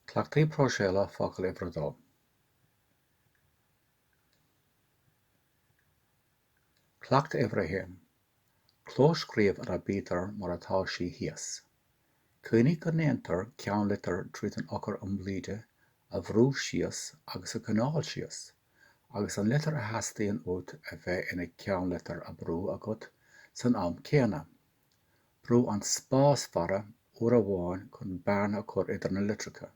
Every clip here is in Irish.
Clachtaí próiseála focail ibredó. Clacht ibrithe. Clóscríobh ar a bítear mar atá sí thíos. Cuimhnigh go ndéantar ceann litir tríd an ochar iomlíde a bhrú síos agus a choinneáil síos, agus an litir a theastaíonn út a bheith ina ceann litir a brú agat san am céanna. Brú an spás mhara uair amháin chun bearna a chur idir na litricha.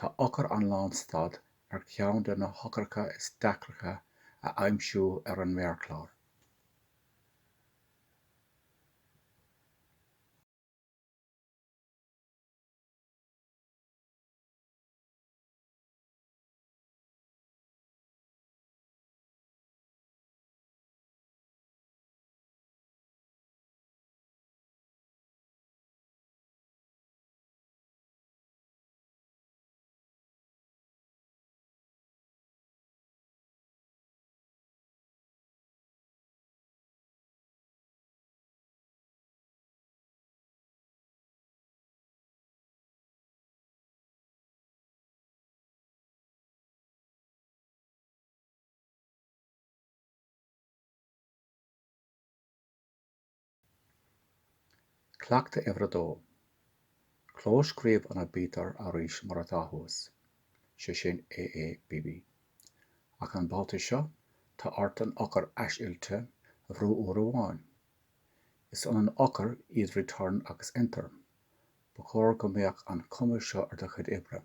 Tá ochar an lán stad ar ceann de na hocarcha is deacracha a aimsiú ar an mhéarchlár. Clachta ibredó. Clóscríobh an a bítear arís mar atá thuas. Sé sin AABB. Ach an báta seo tá ort an ochar eisiúilte a bhrú uair amháin. Is an ochar iad return agus enter, ba chóir go mbeadh an cuma seo ar do chuid ibre.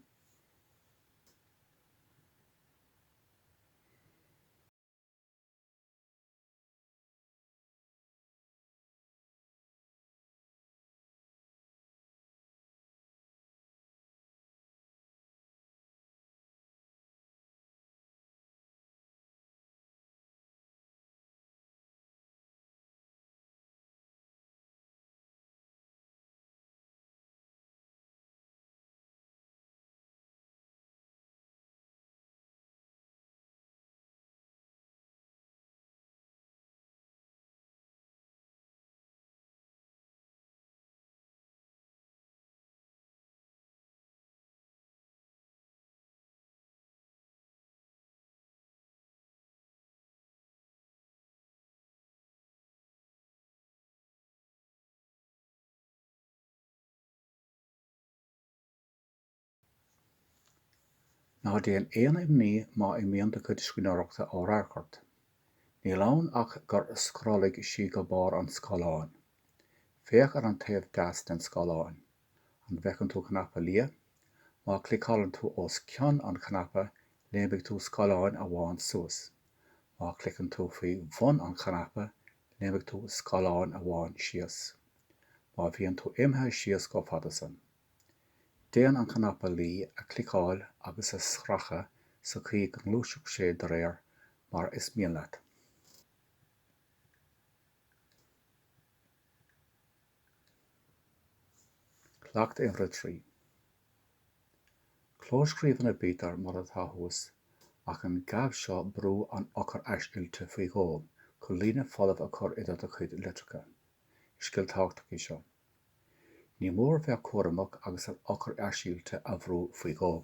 Ná déan éon imní má i mbíonn do chuid scríbhneoireachta á ráirceart. Níl ann ach gur scrollaigh sí go bár an scaláin. Féach ar an taobh deas den scaláin. An bhfeiceann tú cnapa Lia, má clicálann tú os cionn an cnapa léimeadh tú scaláin amháin suas. Má cliccann tú faoi bhun an cnapa léimeadh tú scaláin amháin síos. Má bhíonn tú imthe síos go fadasan. Déan an cnapa Lí a clicáil agus a sreacha sa chaoi go nglúiseach sé de réir mar is mian leat. Clacht imre trí. Clóscríobh an a bítear mar atá thuas ach an gabh seo brú an ochar eisiúilte faoi gcóil chun líne folamh a chur idir do chuid litricha. Scill tábhachtach seo. Ní mór bheadh cuaireamach agus an ochar eisiúilte a bhrú faoi gcóil.